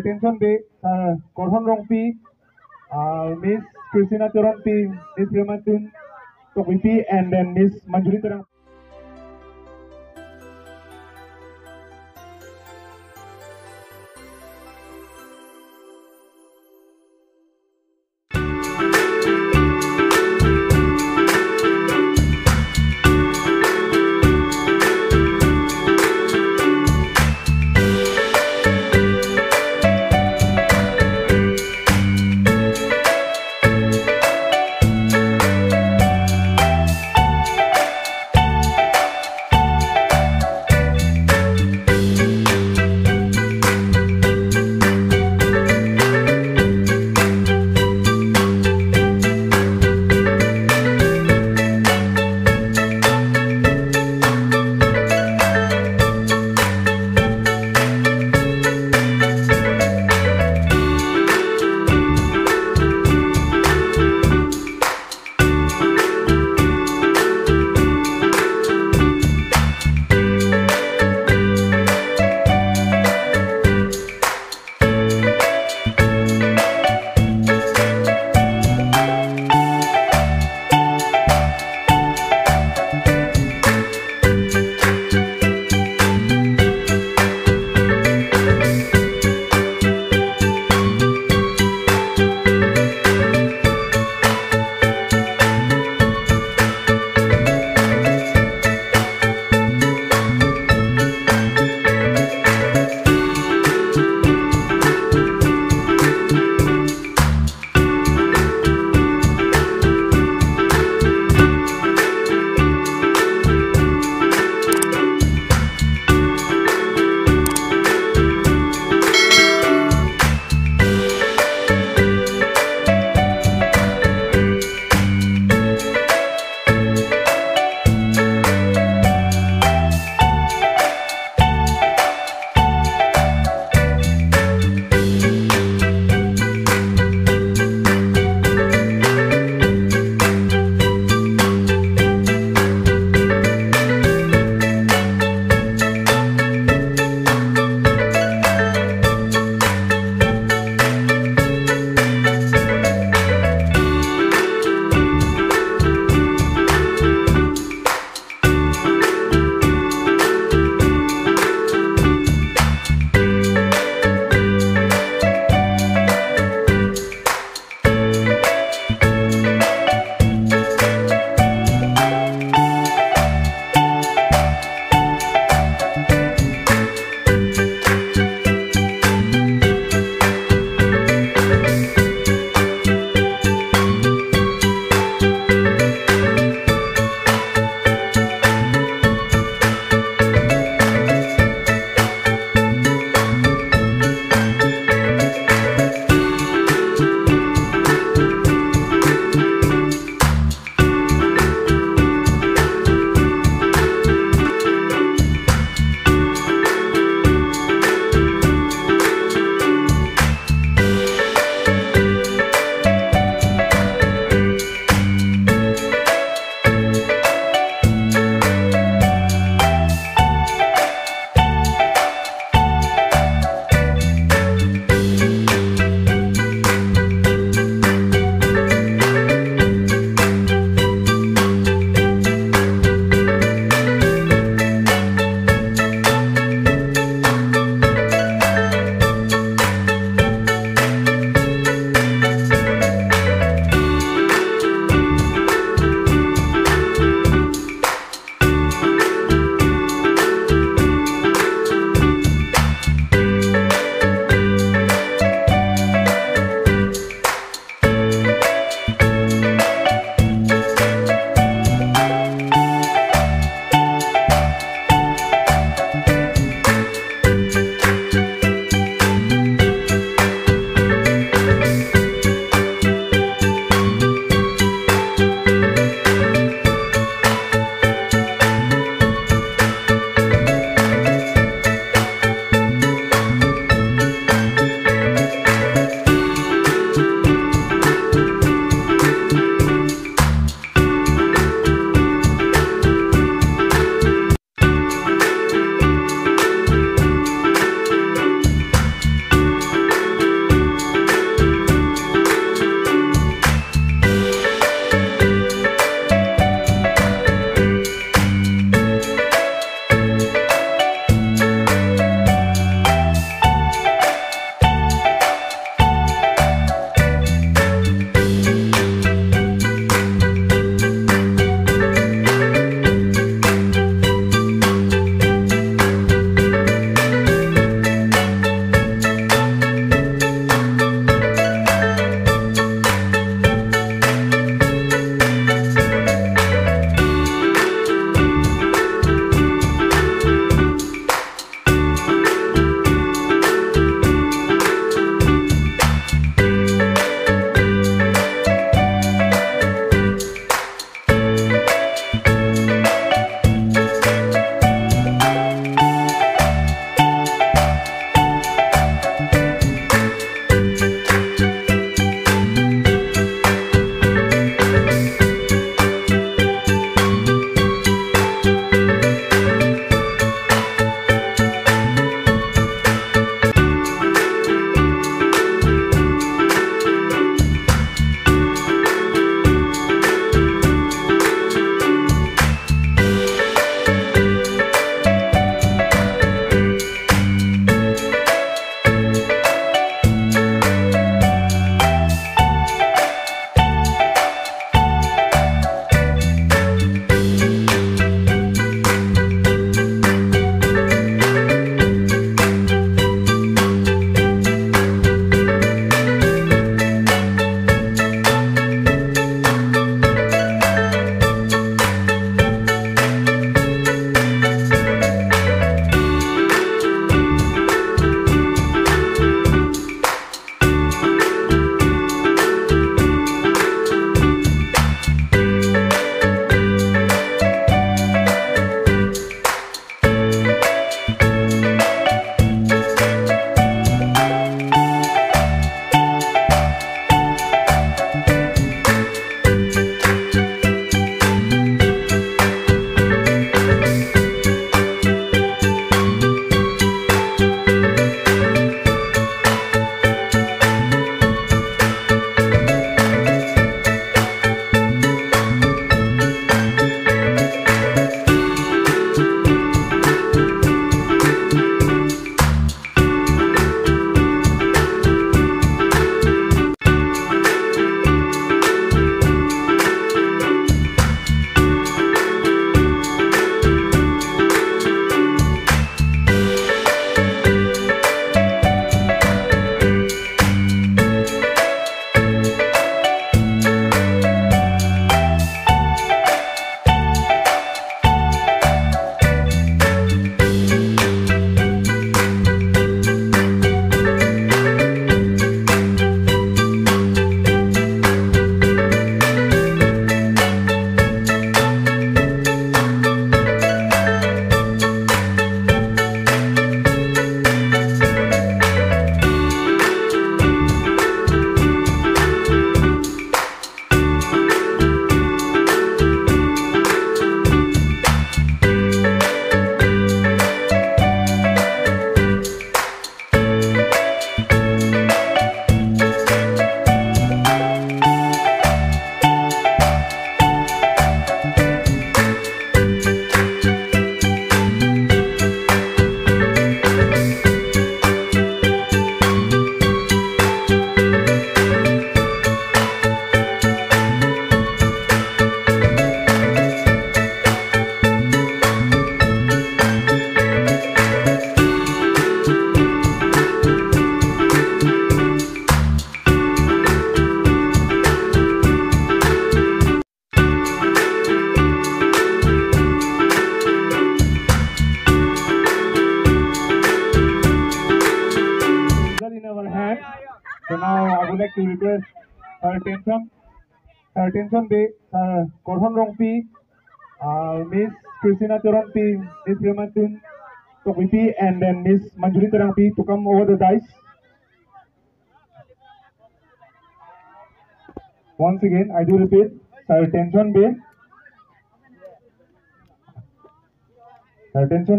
Tension দে Korhon Rongpi, Miss Christina Choronpi, Miss Rematun Tokwipi, and then Miss Manjuri Terang. So now I would like to request her attention be Korhon Rongpi, Miss Christina Teronpi, Miss Rematun Tokwipi, and then Miss Manjuli Terangpi to come over the dice. Once again, I do repeat, her attention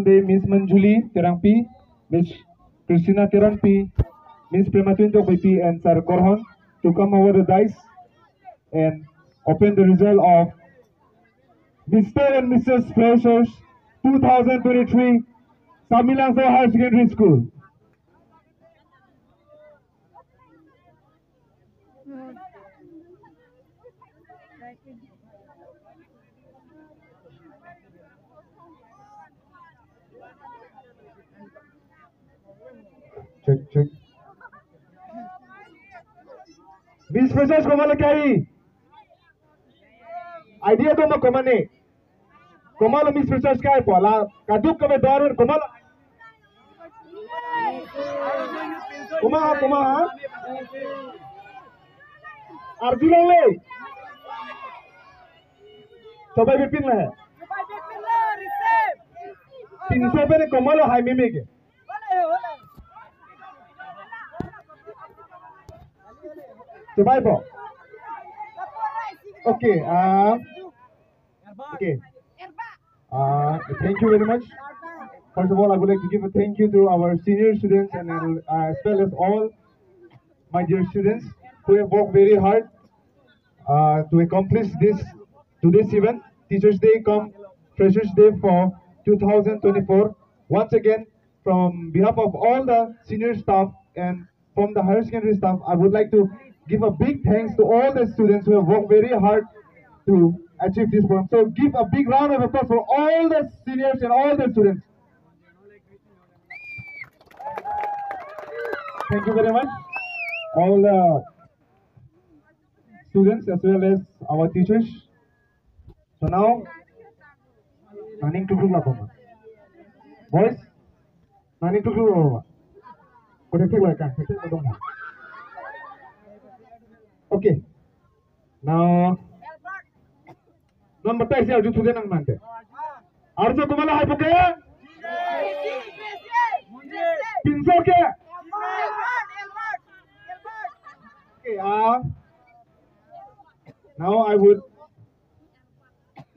be Miss Manjuli Terangpi, Miss Christina Teronpi, Miss Prematun Tokwipi, and Sir Korhon to come over the dice and open the result of Mr. and Mrs. Freshers 2023 Samilangso Higher Secondary School. Check. Miss Freshers komala kai? Idea to ma komane. Komala Miss Freshers kai pola? Kaduk kame doar komala. Kuma. Arjuna le. Sobai bipin lah. 300 पे ने कमाल high में के survival. Okay. Thank you very much. First of all, I would like to give a thank you to our senior students and as well as all my dear students who have worked very hard to accomplish today's event, Teachers Day come Freshers Day for 2024. Once again, from behalf of all the senior staff and from the higher secondary staff, I would like to give a big thanks to all the students who have worked very hard to achieve this program. So give a big round of applause for all the seniors and all the students. Thank you very much. All the students as well as our teachers. So now, running to Lapa. Boys, running to Lapa. Okay. Now, number 10 is today nang mante. Arjo kumala hai puke? Pinso ke? Okay. Now I would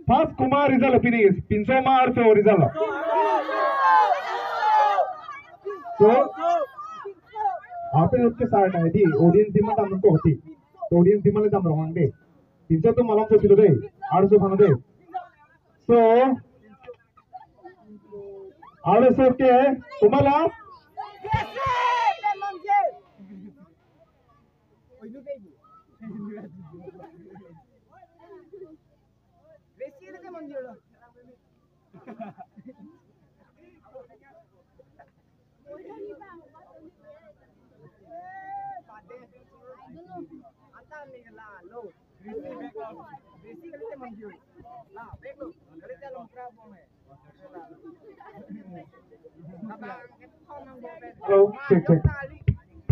first Kumar result opinion is Pinso ma Arjo result. So, आपने उसके साथ है the audience दिमाग हम उनको होती तो audience दिमाग ले दम रहोंगे तीनों तो मालूम से चिल्लो दे आठ सौ खाना दे so आठ सौ के तुम्हारा Hello, check.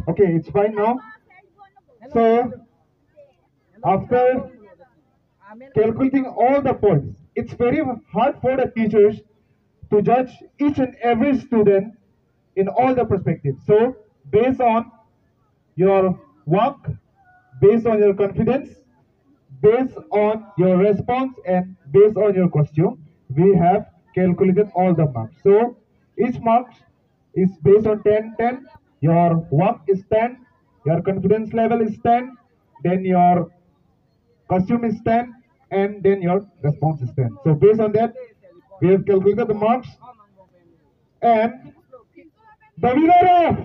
Okay, it's fine now. So, after calculating all the points, it's very hard for the teachers to judge each and every student in all the perspectives. So, based on your work, based on your confidence, based on your response, and based on your costume, we have calculated all the marks. So, each mark is based on 10. Your work is 10, your confidence level is 10, then your costume is 10, and then your response is 10. So based on that, we have calculated the marks, and the winner of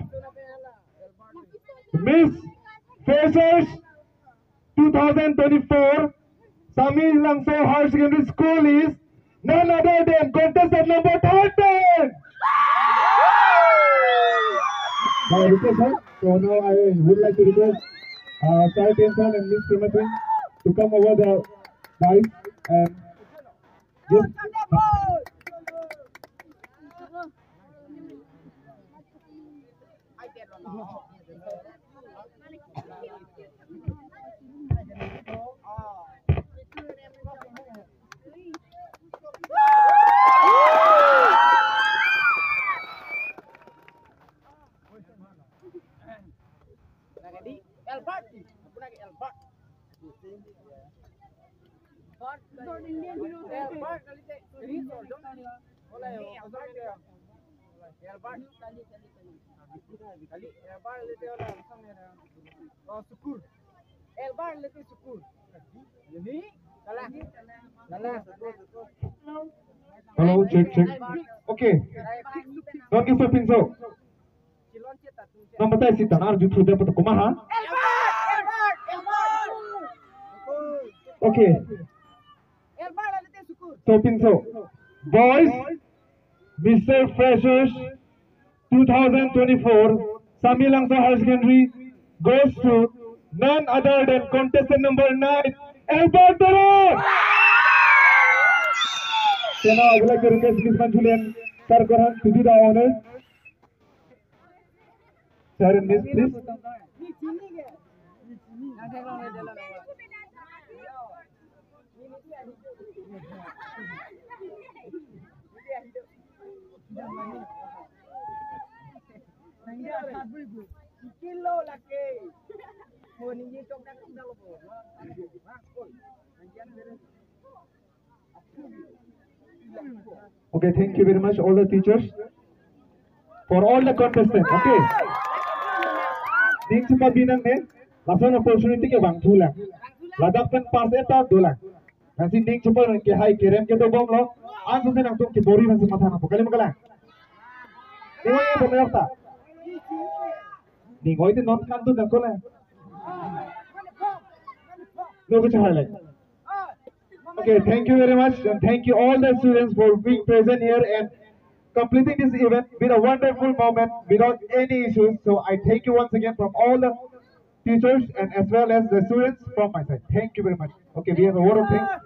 Miss Freshers 2024 Samilangso Higher Secondary School is none other than contestant number 13. So now I would like to request Sai Tenson and Miss Primatun to come over the dice and give. Hello, check, check. Okay. Don't give up pinso. Number 10 si Tanar jutru dapat kumaha. Okay. So pinso. Boys, Mr. Freshers 2024 Samilangsa Higher Secondary goes to none other than contestant number 9, Albert Taro. So now I would like to request Ms. Manjulian Sarkaran to do the honors. Sir and Miss, please. Okay, thank you very much, all the teachers, for all the contestants. Okay. Ning cepat binang ne, langsung opportunity ke bang tulang. Ladapkan pas eta dolang. Nanti ning cepat ke hai kerem ke dobong lo, anso se nang tum ke bori nanti mata napo. Kali makalang. Ningoy e pemerta. Ningoy te non kantu na kola. No kuch highlight. Okay, thank you very much, and thank you all the students for being present here and completing this event with a wonderful moment without any issues. So I thank you once again from all the teachers and as well as the students from my side. Thank you very much. Okay, we have a word of thanks.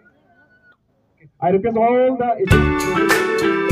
I request all the